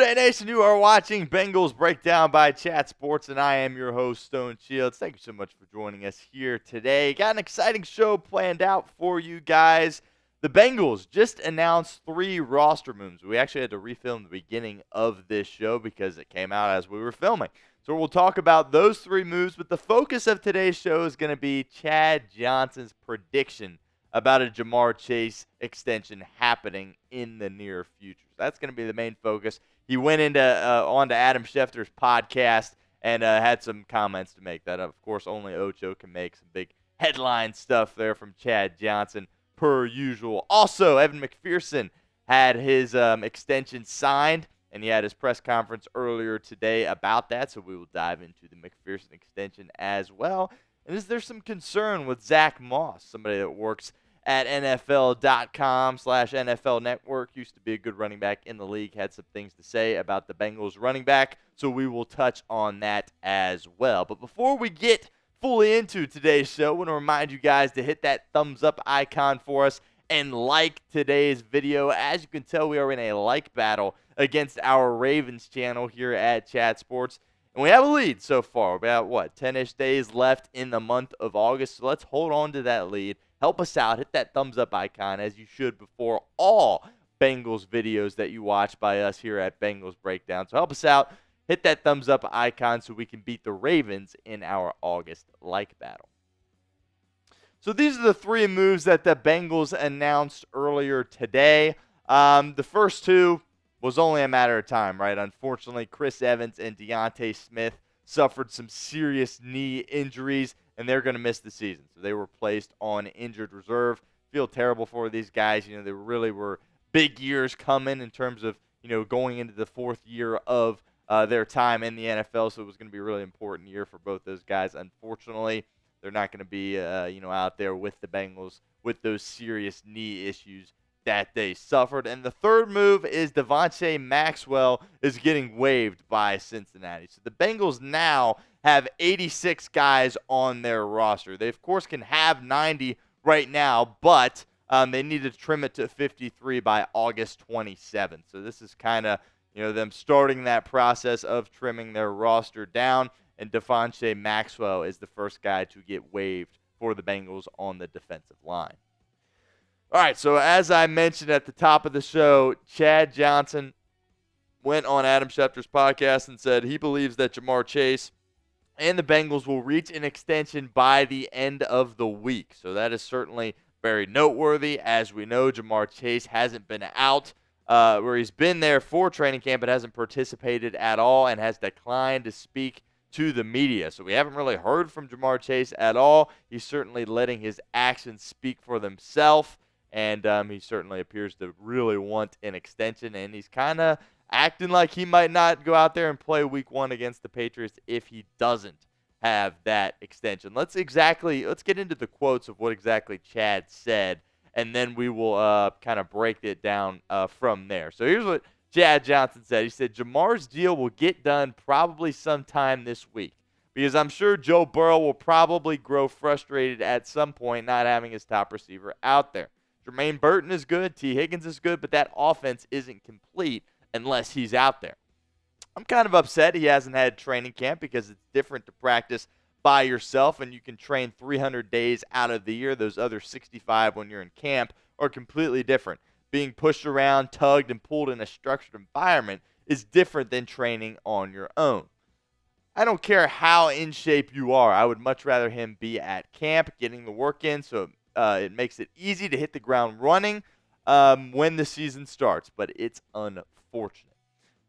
Day Nation, you are watching Bengals Breakdown by Chat Sports, and I am your host, Stone Shields. Thank you so much for joining us here today. Got an exciting show planned out for you guys. The Bengals just announced 3 roster moves. We actually had to refilm the beginning of this show because it came out as we were filming. So we'll talk about those 3 moves, but the focus of today's show is going to be Chad Johnson's prediction about a JaMarr Chase extension happening in the near future. So that's going to be the main focus. He went into onto Adam Schefter's podcast and had some comments to make that, of course, only Ocho can make. Some big headline stuff there from Chad Johnson, per usual. Also, Evan McPherson had his extension signed, and he had his press conference earlier today about that, so we will dive into the McPherson extension as well. And is there some concern with Zack Moss, somebody that works at NFL.com/NFL Network, used to be a good running back in the league, had some things to say about the Bengals running back, so we will touch on that as well. But before we get fully into today's show, I want to remind you guys to hit that thumbs up icon for us and like today's video. As you can tell, we are in a like battle against our Ravens channel here at Chat Sports. And we have a lead so far. About, 10-ish days left in the month of August. So let's hold on to that lead. Help us out. Hit that thumbs up icon as you should before all Bengals videos that you watch by us here at Bengals Breakdown. So help us out. Hit that thumbs up icon so we can beat the Ravens in our August like battle. So these are the 3 moves that the Bengals announced earlier today. The first 2 was only a matter of time, right? Unfortunately, Chris Evans and Deontay Smith suffered some serious knee injuries, and they're going to miss the season. So they were placed on injured reserve. Feel terrible for these guys. You know, they really were big years coming in terms of, going into the 4th year of their time in the NFL. So it was going to be a really important year for both those guys. Unfortunately, they're not going to be, out there with the Bengals with those serious knee issues that they suffered. And the third move is Devontae Maxwell is getting waived by Cincinnati. So the Bengals now have 86 guys on their roster. They, of course, can have 90 right now, but they need to trim it to 53 by August 27th. So this is kind of, them starting that process of trimming their roster down, and Devontae Maxwell is the first guy to get waived for the Bengals on the defensive line. All right, so as I mentioned at the top of the show, Chad Johnson went on Adam Schefter's podcast and said he believes that JaMarr Chase and the Bengals will reach an extension by the end of the week. So that is certainly very noteworthy. As we know, JaMarr Chase hasn't been out where he's been there for training camp but hasn't participated at all and has declined to speak to the media. So we haven't really heard from JaMarr Chase at all. He's certainly letting his actions speak for themselves. And he certainly appears to really want an extension, and he's kind of acting like he might not go out there and play week 1 against the Patriots if he doesn't have that extension. Let's get into the quotes of what exactly Chad said, and then we will kind of break it down from there. So here's what Chad Johnson said. He said, JaMarr's deal will get done probably sometime this week, because I'm sure Joe Burrow will probably grow frustrated at some point not having his top receiver out there. Jermaine Burton is good, T. Higgins is good, but that offense isn't complete unless he's out there. I'm kind of upset he hasn't had training camp because it's different to practice by yourself, and you can train 300 days out of the year. Those other 65 when you're in camp are completely different. Being pushed around, tugged, and pulled in a structured environment is different than training on your own. I don't care how in shape you are. I would much rather him be at camp getting the work in, so it makes it easy to hit the ground running when the season starts, but it's unfortunate.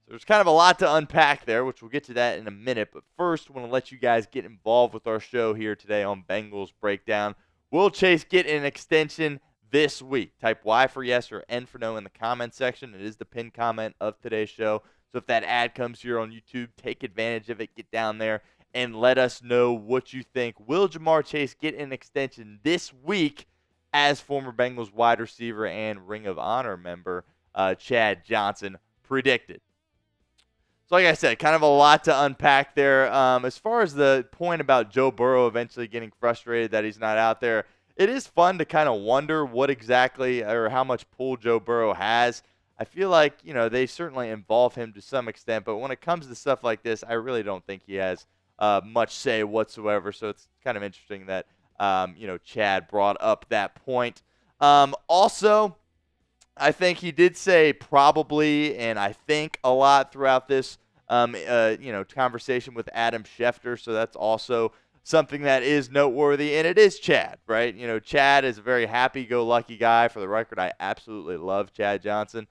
So there's kind of a lot to unpack there, which we'll get to that in a minute. But first, I want to let you guys get involved with our show here today on Bengals Breakdown. Will Chase get an extension this week? Type Y for yes or N for no in the comment section. It is the pinned comment of today's show. So if that ad comes here on YouTube, take advantage of it. Get down there and let us know what you think. Will JaMarr Chase get an extension this week, as former Bengals wide receiver and Ring of Honor member Chad Johnson predicted? So like I said, kind of a lot to unpack there. As far as the point about Joe Burrow eventually getting frustrated that he's not out there, it is fun to kind of wonder what exactly or how much pull Joe Burrow has. I feel like, they certainly involve him to some extent, but when it comes to stuff like this, I really don't think he has much say whatsoever. So it's kind of interesting that, Chad brought up that point. Also, I think he did say probably and I think a lot throughout this, conversation with Adam Schefter. So that's also something that is noteworthy, and it is Chad, right? Chad is a very happy-go-lucky guy. For the record, I absolutely love Chad Johnson.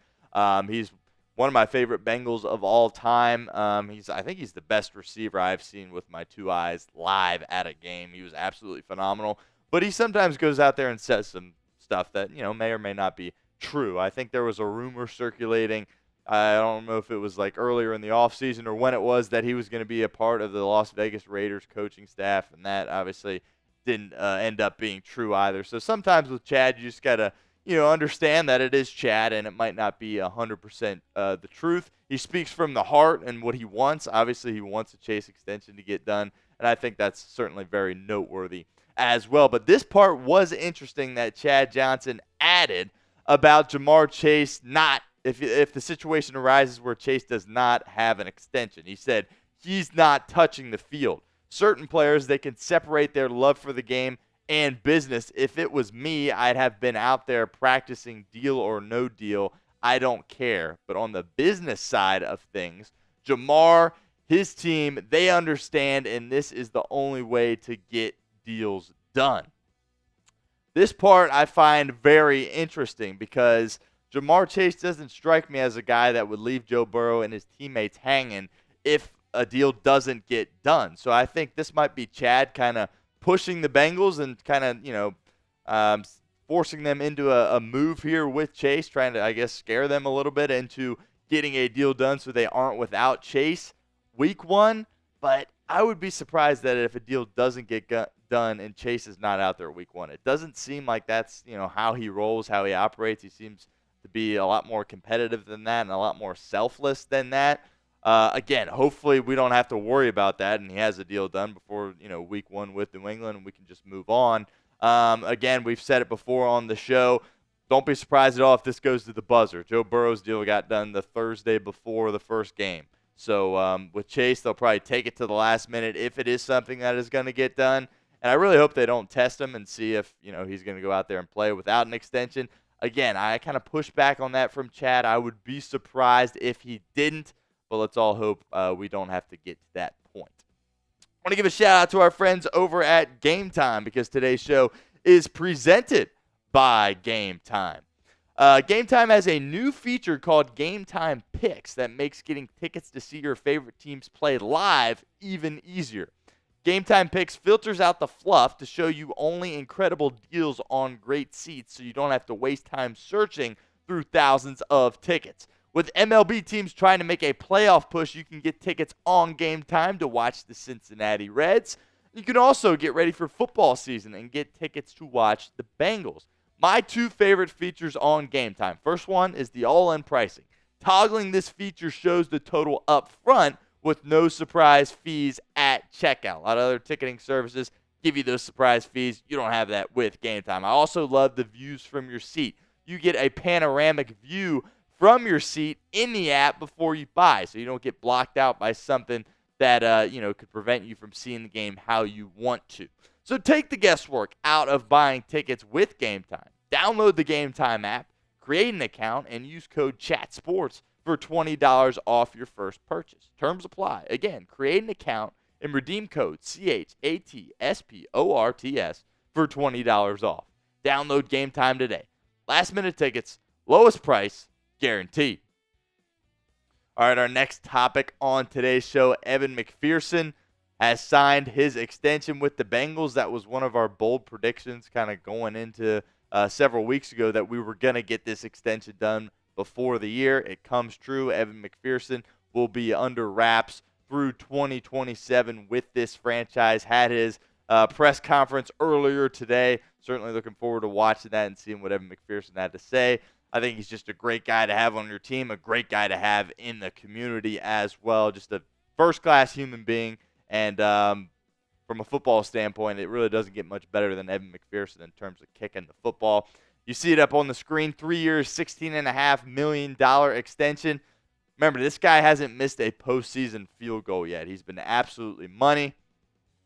He's one of my favorite Bengals of all time. I think he's the best receiver I've seen with my two eyes live at a game. He was absolutely phenomenal. But he sometimes goes out there and says some stuff that, may or may not be true. I think there was a rumor circulating. I don't know if it was like earlier in the offseason or when it was that he was going to be a part of the Las Vegas Raiders coaching staff, and that obviously didn't end up being true either. So sometimes with Chad, you just got to, understand that it is Chad and it might not be 100% the truth. He speaks from the heart and what he wants. Obviously, he wants a Chase extension to get done, and I think that's certainly very noteworthy as well. But this part was interesting that Chad Johnson added about JaMarr Chase not, if the situation arises where Chase does not have an extension. He said he's not touching the field. Certain players, they can separate their love for the game and business. If it was me, I'd have been out there practicing deal or no deal. I don't care. But on the business side of things, JaMarr, his team, they understand, and this is the only way to get deals done. This part I find very interesting because JaMarr Chase doesn't strike me as a guy that would leave Joe Burrow and his teammates hanging if a deal doesn't get done. So I think this might be Chad kind of pushing the Bengals and kind of, forcing them into a move here with Chase, trying to, I guess, scare them a little bit into getting a deal done so they aren't without Chase week one. But I would be surprised that if a deal doesn't get done and Chase is not out there week one. It doesn't seem like that's, how he rolls, how he operates. He seems to be a lot more competitive than that and a lot more selfless than that. Again, hopefully we don't have to worry about that and he has a deal done before, week one with New England and we can just move on. Again, we've said it before on the show. Don't be surprised at all if this goes to the buzzer. Joe Burrow's deal got done the Thursday before the first game. So with Chase, they'll probably take it to the last minute if it is something that is going to get done. And I really hope they don't test him and see if, he's going to go out there and play without an extension. Again, I kind of push back on that from Chad. I would be surprised if he didn't, but let's all hope we don't have to get to that point. I want to give a shout out to our friends over at Game Time because today's show is presented by Game Time. Game Time has a new feature called Game Time Picks that makes getting tickets to see your favorite teams play live even easier. Game Time Picks filters out the fluff to show you only incredible deals on great seats so you don't have to waste time searching through thousands of tickets. With MLB teams trying to make a playoff push, you can get tickets on Game Time to watch the Cincinnati Reds. You can also get ready for football season and get tickets to watch the Bengals. My two favorite features on Game Time. First one is the all-in pricing. Toggling this feature shows the total up front with no surprise fees at checkout. A lot of other ticketing services give you those surprise fees. You don't have that with Game Time. I also love the views from your seat. You get a panoramic view from your seat in the app before you buy, so you don't get blocked out by something that could prevent you from seeing the game how you want to. So take the guesswork out of buying tickets with Game Time. Download the Game Time app, create an account, and use code CHATSPORTS for $20 off your first purchase. Terms apply. Again, create an account and redeem code CHATSPORTS for $20 off. Download Game Time today. Last minute tickets, lowest price, guaranteed. All right, our next topic on today's show, Evan McPherson has signed his extension with the Bengals. That was one of our bold predictions kind of going into several weeks ago that we were going to get this extension done before the year. It comes true. Evan McPherson will be under wraps through 2027 with this franchise. Had his press conference earlier today. Certainly looking forward to watching that and seeing what Evan McPherson had to say. I think he's just a great guy to have on your team, a great guy to have in the community as well. Just a first-class human being. And from a football standpoint, it really doesn't get much better than Evan McPherson in terms of kicking the football. You see it up on the screen, 3 years, $16.5 million extension. Remember, this guy hasn't missed a postseason field goal yet. He's been absolutely money,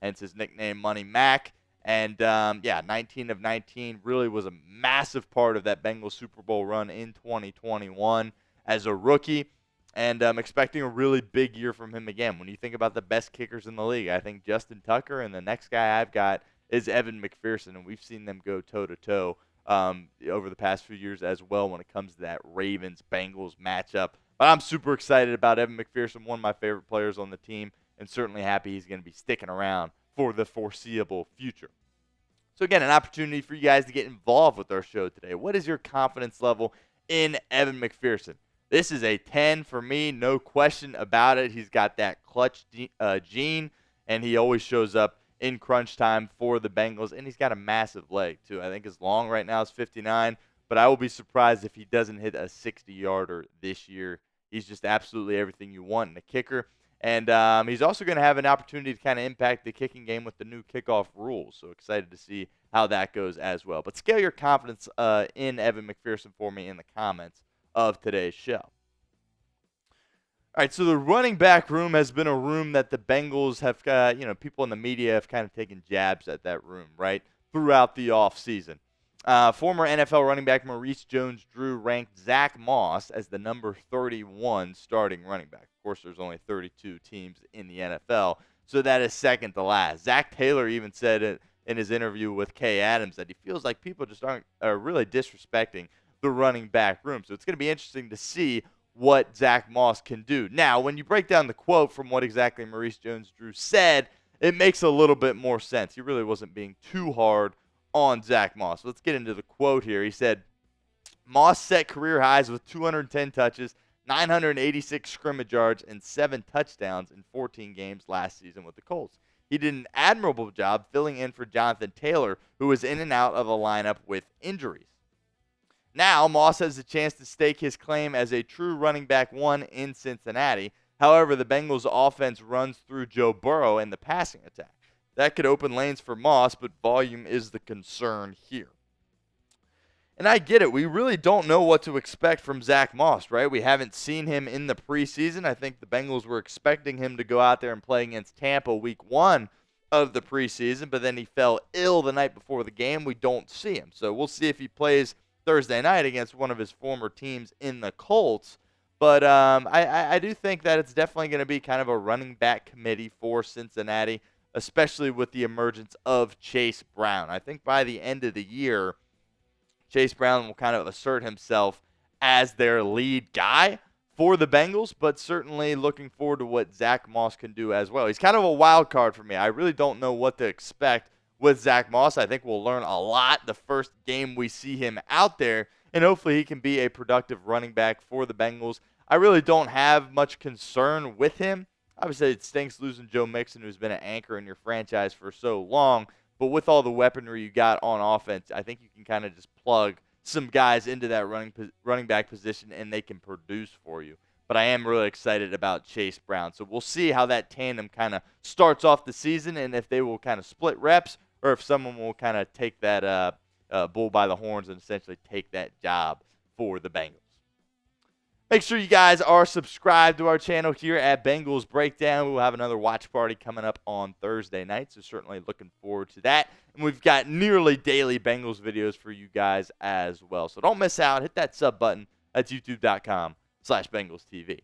hence his nickname Money Mac. And, 19 of 19 really was a massive part of that Bengals Super Bowl run in 2021 as a rookie. And I'm expecting a really big year from him again. When you think about the best kickers in the league, I think Justin Tucker, and the next guy I've got is Evan McPherson, and we've seen them go toe-to-toe over the past few years as well when it comes to that Ravens-Bengals matchup. But I'm super excited about Evan McPherson, one of my favorite players on the team, and certainly happy he's going to be sticking around for the foreseeable future. So again, an opportunity for you guys to get involved with our show today. What is your confidence level in Evan McPherson? This is a 10 for me, no question about it. He's got that clutch gene, and he always shows up in crunch time for the Bengals, and he's got a massive leg too. I think his long right now is 59, but I will be surprised if he doesn't hit a 60-yarder this year. He's just absolutely everything you want in a kicker. And he's also going to have an opportunity to kind of impact the kicking game with the new kickoff rules. So excited to see how that goes as well. But scale your confidence in Evan McPherson for me in the comments of today's show. All right, so the running back room has been a room that the Bengals have, people in the media have kind of taken jabs at that room, right, throughout the offseason. Former NFL running back Maurice Jones-Drew ranked Zack Moss as the number 31 starting running back. Of course, there's only 32 teams in the NFL, so that is second to last. Zac Taylor even said it in his interview with Kay Adams that he feels like people just are really disrespecting the running back room. So it's going to be interesting to see what Zack Moss can do. Now, when you break down the quote from what exactly Maurice Jones-Drew said, it makes a little bit more sense. He really wasn't being too hard on Zack Moss. Let's get into the quote here. He said, Moss set career highs with 210 touches, 986 scrimmage yards, and 7 touchdowns in 14 games last season with the Colts. He did an admirable job filling in for Jonathan Taylor, who was in and out of the lineup with injuries. Now, Moss has a chance to stake his claim as a true running back one in Cincinnati. However, the Bengals' offense runs through Joe Burrow in the passing attack. That could open lanes for Moss, but volume is the concern here. And I get it. We really don't know what to expect from Zack Moss, right? We haven't seen him in the preseason. I think the Bengals were expecting him to go out there and play against Tampa week 1 of the preseason, but then he fell ill the night before the game. We don't see him. So we'll see if he plays Thursday night against one of his former teams in the Colts. But I do think that it's definitely going to be kind of a running back committee for Cincinnati, especially with the emergence of Chase Brown. I think by the end of the year, Chase Brown will kind of assert himself as their lead guy for the Bengals, but certainly looking forward to what Zack Moss can do as well. He's kind of a wild card for me. I really don't know what to expect with Zack Moss. I think we'll learn a lot the first game we see him out there, and hopefully he can be a productive running back for the Bengals. I really don't have much concern with him. Obviously, it stinks losing Joe Mixon, who's been an anchor in your franchise for so long. But with all the weaponry you got on offense, I think you can kind of just plug some guys into that running back position, and they can produce for you. But I am really excited about Chase Brown. So we'll see how that tandem kind of starts off the season, and if they will kind of split reps, or if someone will kind of take that bull by the horns and essentially take that job for the Bengals. Make sure you guys are subscribed to our channel here at Bengals Breakdown. We will have another watch party coming up on Thursday night, so certainly looking forward to that. And we've got nearly daily Bengals videos for you guys as well. So don't miss out. Hit that sub button. That's youtube.com/BengalsTV.